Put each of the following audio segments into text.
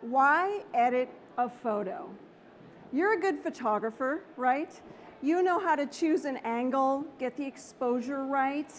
Why edit a photo? You're a good photographer, right? You know how to choose an angle, get the exposure right,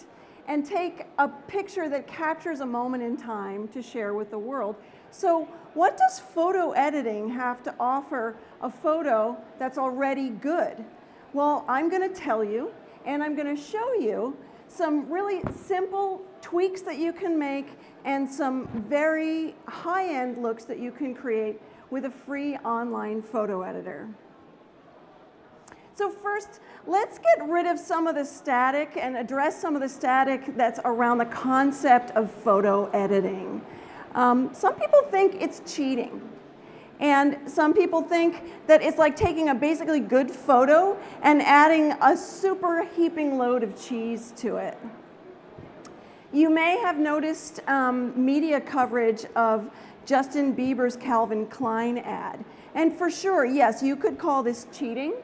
and take a picture that captures a moment in time to share with the world. So what does photo editing have to offer a photo that's already good? Well, I'm going to tell you, and I'm going to show you some really simple tweaks that you can make and some very high-end looks that you can create with a free online photo editor. So first, let's get rid of some of the static and address some of the static that's around the concept of photo editing. Some people think it's cheating. And some people think that it's like taking a basically good photo and adding a super heaping load of cheese to it. You may have noticed media coverage of Justin Bieber's Calvin Klein ad. And for sure, yes, you could call this cheating.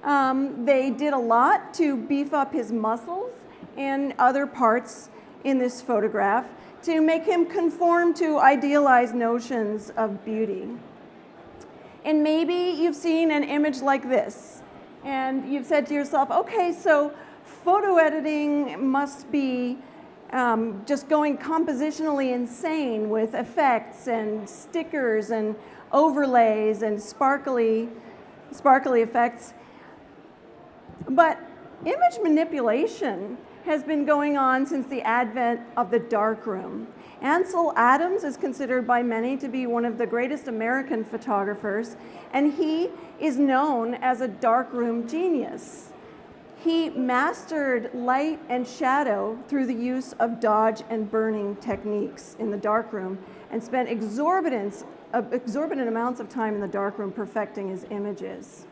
They did a lot to beef up his muscles and other parts in this photograph to make him conform to idealized notions of beauty. And maybe you've seen an image like this, and you've said to yourself, okay, so photo editing must be just going compositionally insane with effects and stickers and overlays and sparkly effects. But image manipulation has been going on since the advent of the darkroom. Ansel Adams is considered by many to be one of the greatest American photographers, and he is known as a darkroom genius. He mastered light and shadow through the use of dodge and burning techniques in the darkroom and spent exorbitant amounts of time in the darkroom perfecting his images.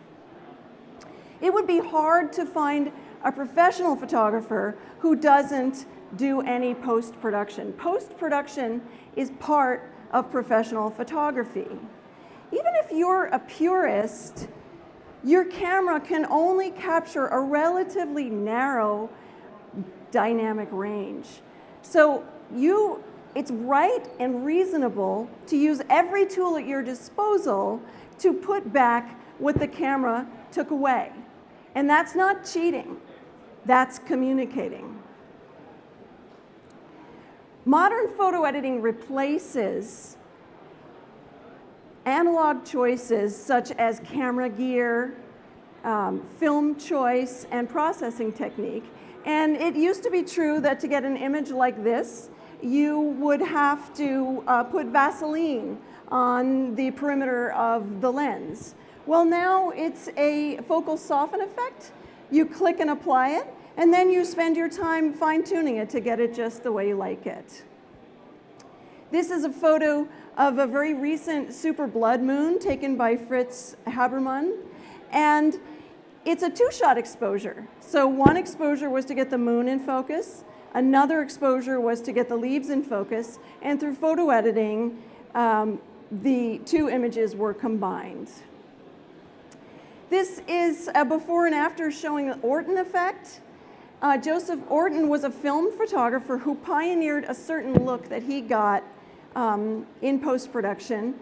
It would be hard to find a professional photographer who doesn't do any post-production. Post-production is part of professional photography. Even if you're a purist, your camera can only capture a relatively narrow dynamic range. So it's right and reasonable to use every tool at your disposal to put back what the camera took away. And that's not cheating, that's communicating. Modern photo editing replaces analog choices such as camera gear, film choice, and processing technique. And it used to be true that to get an image like this, you would have to put Vaseline on the perimeter of the lens. Well, now it's a focal soften effect. You click and apply it, and then you spend your time fine-tuning it to get it just the way you like it. This is a photo of a very recent super blood moon taken by Fritz Habermann, and it's a two-shot exposure. So one exposure was to get the moon in focus, another exposure was to get the leaves in focus, and through photo editing, the two images were combined. This is a before and after showing the Orton effect. Joseph Orton was a film photographer who pioneered a certain look that he got in post-production.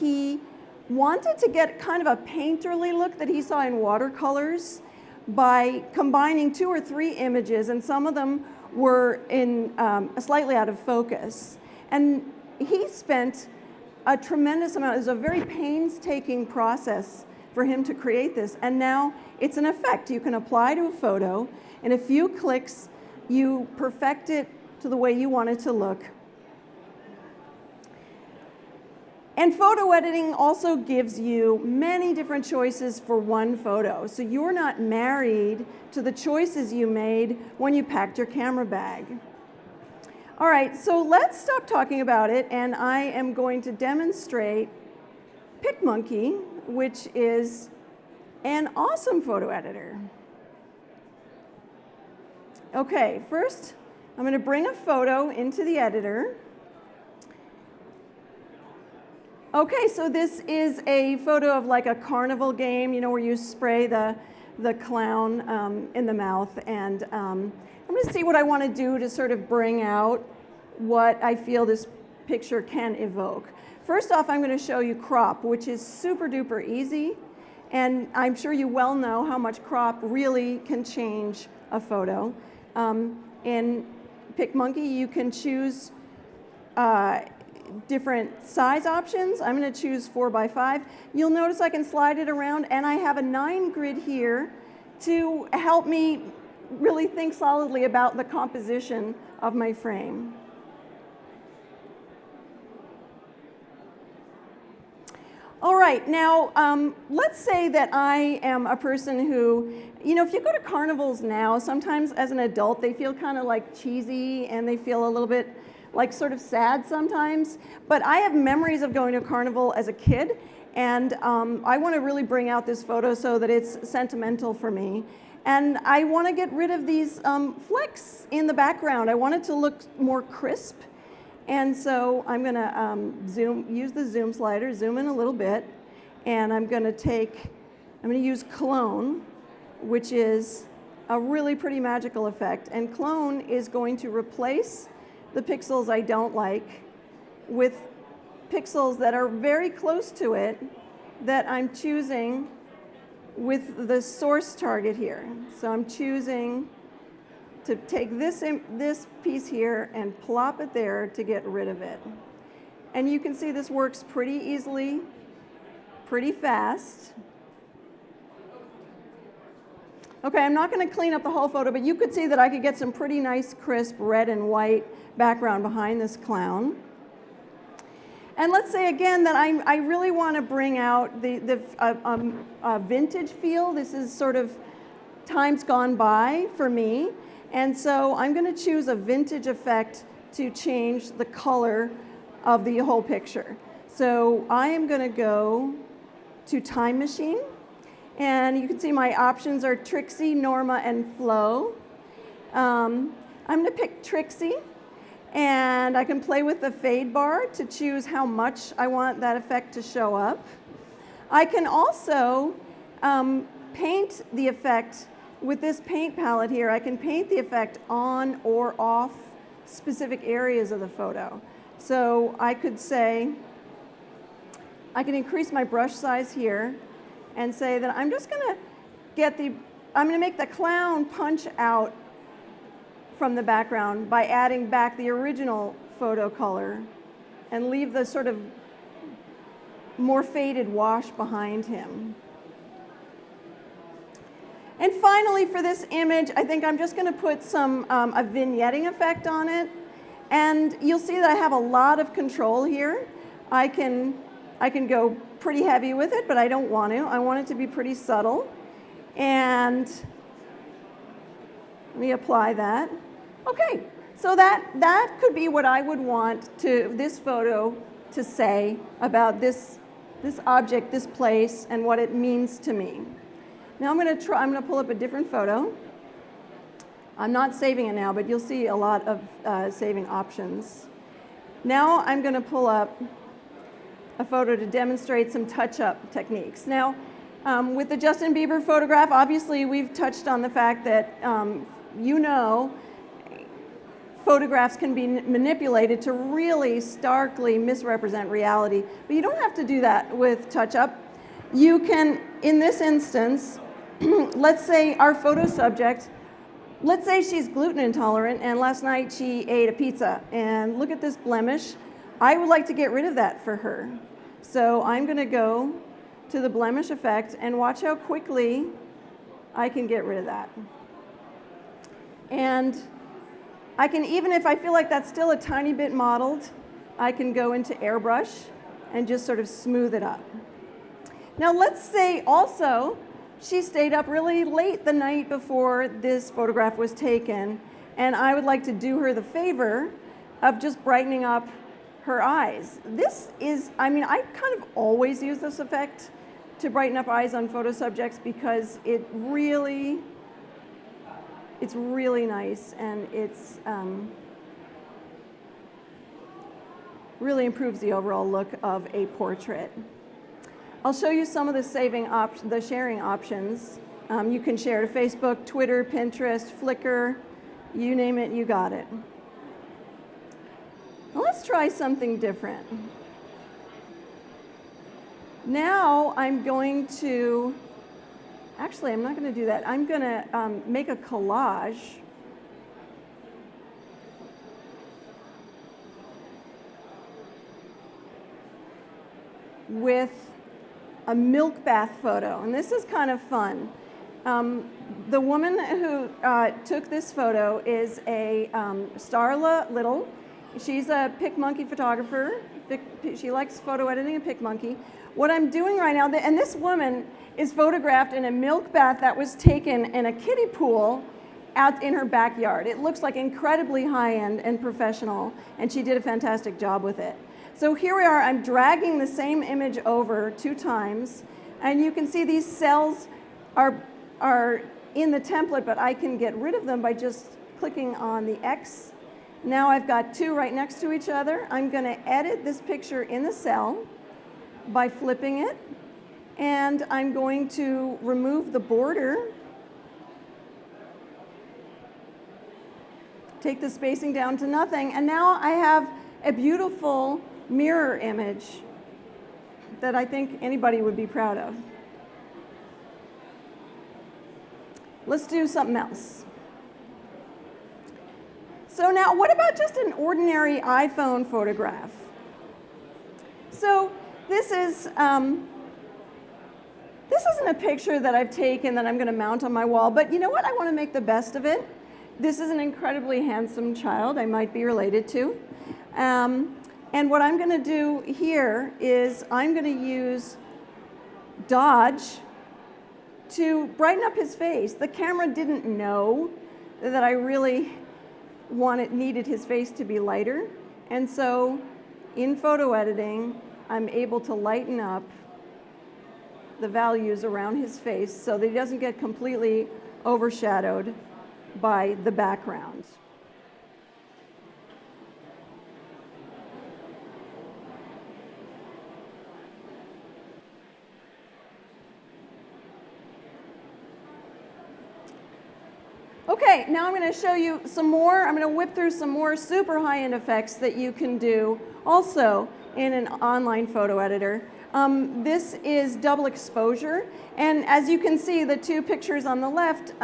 He wanted to get kind of a painterly look that he saw in watercolors by combining 2 or 3 images, and some of them were in slightly out of focus. And he spent a tremendous amount, it was a very painstaking process for him to create this, and now it's an effect you can apply to a photo. In a few clicks, you perfect it to the way you want it to look. And photo editing also gives you many different choices for one photo, so you're not married to the choices you made when you packed your camera bag. All right, so let's stop talking about it, and I am going to demonstrate PicMonkey, which is an awesome photo editor. Okay, first I'm going to bring a photo into the editor. Okay, so this is a photo of like a carnival game, you know, where you spray the clown in the mouth. And I'm going to see what I want to do to sort of bring out what I feel this picture can evoke. First off, I'm going to show you crop, which is super duper easy. And I'm sure you well know how much crop really can change a photo. In PicMonkey, you can choose different size options. I'm going to choose 4x5. You'll notice I can slide it around, and I have a 9 grid here to help me really think solidly about the composition of my frame. All right, now let's say that I am a person who, if you go to carnivals now, sometimes as an adult they feel kind of like cheesy and they feel a little bit like sort of sad sometimes. But I have memories of going to a carnival as a kid, and I want to really bring out this photo so that it's sentimental for me. And I want to get rid of these flecks in the background. I want it to look more crisp. And so I'm going to use the zoom slider, zoom in a little bit, and I'm going to use clone, which is a really pretty magical effect. And clone is going to replace the pixels I don't like with pixels that are very close to it that I'm choosing with the source target here. So I'm choosing to take this piece here and plop it there to get rid of it. And you can see this works pretty easily, pretty fast. Okay, I'm not going to clean up the whole photo, but you could see that I could get some pretty nice, crisp red and white background behind this clown. And let's say again that I really want to bring out the vintage feel. This is sort of times gone by for me. And so I'm going to choose a vintage effect to change the color of the whole picture. So I am going to go to Time Machine. And you can see my options are Trixie, Norma, and Flow. I'm going to pick Trixie. And I can play with the fade bar to choose how much I want that effect to show up. I can also paint the effect with this paint palette here. I can paint the effect on or off specific areas of the photo. So I could say, I can increase my brush size here and say that I'm just going to make the clown punch out from the background by adding back the original photo color and leave the sort of more faded wash behind him. And finally, for this image, I think I'm just going to put some a vignetting effect on it. And you'll see that I have a lot of control here. I can go pretty heavy with it, but I don't want to. I want it to be pretty subtle. And let me apply that. Okay, so that could be what I would want this photo to say about this object, this place, and what it means to me. Now I'm going to pull up a different photo. I'm not saving it now, but you'll see a lot of saving options. Now I'm going to pull up a photo to demonstrate some touch-up techniques. Now, with the Justin Bieber photograph, obviously we've touched on the fact that photographs can be manipulated to really starkly misrepresent reality, but you don't have to do that with touch-up. You can, in this instance, let's say our photo subject, let's say she's gluten intolerant and last night she ate a pizza, and look at this blemish. I would like to get rid of that for her. So I'm going to go to the blemish effect and watch how quickly I can get rid of that. And I can, even if I feel like that's still a tiny bit mottled, I can go into airbrush and just sort of smooth it up. Now let's say also she stayed up really late the night before this photograph was taken, and I would like to do her the favor of just brightening up her eyes. This is, I kind of always use this effect to brighten up eyes on photo subjects because it's really nice, and it's really improves the overall look of a portrait. I'll show you some of the sharing options. You can share to Facebook, Twitter, Pinterest, Flickr, you name it, you got it. Well, let's try something different. Now I'm going to, actually I'm not going to do that. I'm going to make a collage with a milk bath photo, and this is kind of fun. The woman who took this photo is a Starla Little. She's a PicMonkey photographer. She likes photo editing and PicMonkey. What I'm doing right now, and this woman is photographed in a milk bath that was taken in a kiddie pool out in her backyard. It looks like incredibly high-end and professional, and she did a fantastic job with it. So here we are, I'm dragging the same image over 2 times, and you can see these cells are in the template, but I can get rid of them by just clicking on the X. Now I've got 2 right next to each other. I'm going to edit this picture in the cell by flipping it, and I'm going to remove the border, take the spacing down to nothing, and now I have a beautiful mirror image that I think anybody would be proud of. Let's do something else. So now, what about just an ordinary iPhone photograph? So this isn't a picture that I've taken that I'm going to mount on my wall, but you know what? I want to make the best of it. This is an incredibly handsome child I might be related to. And what I'm going to do here is I'm going to use Dodge to brighten up his face. The camera didn't know that I really needed his face to be lighter. And so in photo editing, I'm able to lighten up the values around his face so that he doesn't get completely overshadowed by the background. Okay, now I'm going to show you some more. I'm going to whip through some more super high-end effects that you can do also in an online photo editor. This is double exposure, and as you can see, the 2 pictures on the left,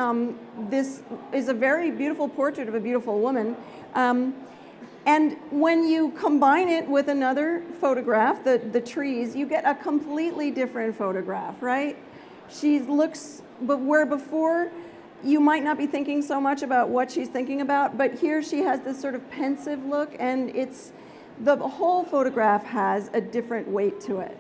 this is a very beautiful portrait of a beautiful woman. And when you combine it with another photograph, the trees, you get a completely different photograph, right? She looks, but where before, you might not be thinking so much about what she's thinking about, but here she has this sort of pensive look, and the whole photograph has a different weight to it.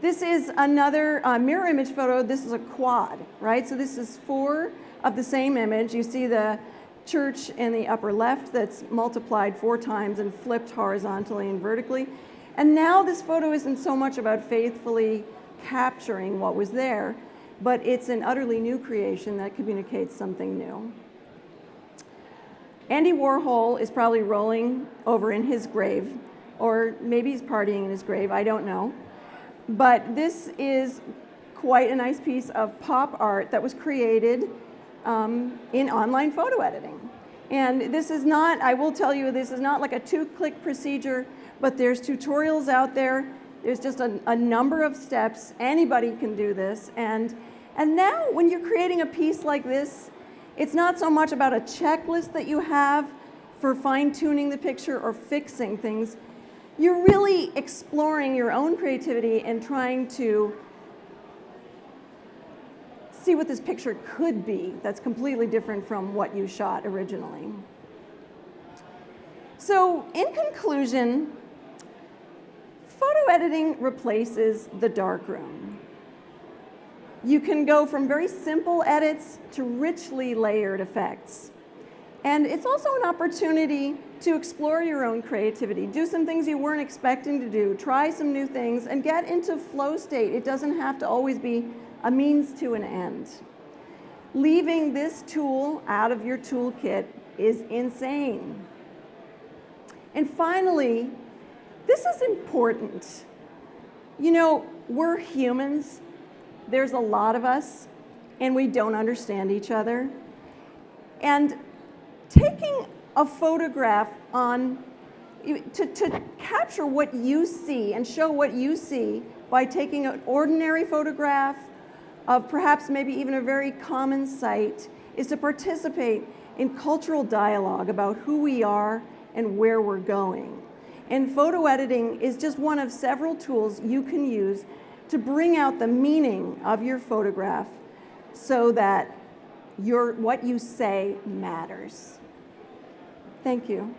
This is another mirror image photo. This is a quad, right? So this is 4 of the same image. You see the church in the upper left that's multiplied 4 times and flipped horizontally and vertically. And now this photo isn't so much about faithfully capturing what was there, but it's an utterly new creation that communicates something new. Andy Warhol is probably rolling over in his grave, or maybe he's partying in his grave, I don't know. But this is quite a nice piece of pop art that was created in online photo editing. And this is not, I will tell you, this is not like a 2-click procedure, but there's tutorials out there. There's just a number of steps. Anybody can do this. And now when you're creating a piece like this, it's not so much about a checklist that you have for fine-tuning the picture or fixing things. You're really exploring your own creativity and trying to see what this picture could be that's completely different from what you shot originally. So in conclusion, photo editing replaces the darkroom. You can go from very simple edits to richly layered effects. And it's also an opportunity to explore your own creativity, do some things you weren't expecting to do, try some new things, and get into flow state. It doesn't have to always be a means to an end. Leaving this tool out of your toolkit is insane. And finally, this is important. You know, we're humans. There's a lot of us, and we don't understand each other. And taking a photograph to capture what you see and show what you see by taking an ordinary photograph of perhaps maybe even a very common sight is to participate in cultural dialogue about who we are and where we're going. And photo editing is just one of several tools you can use to bring out the meaning of your photograph so that what you say matters. Thank you.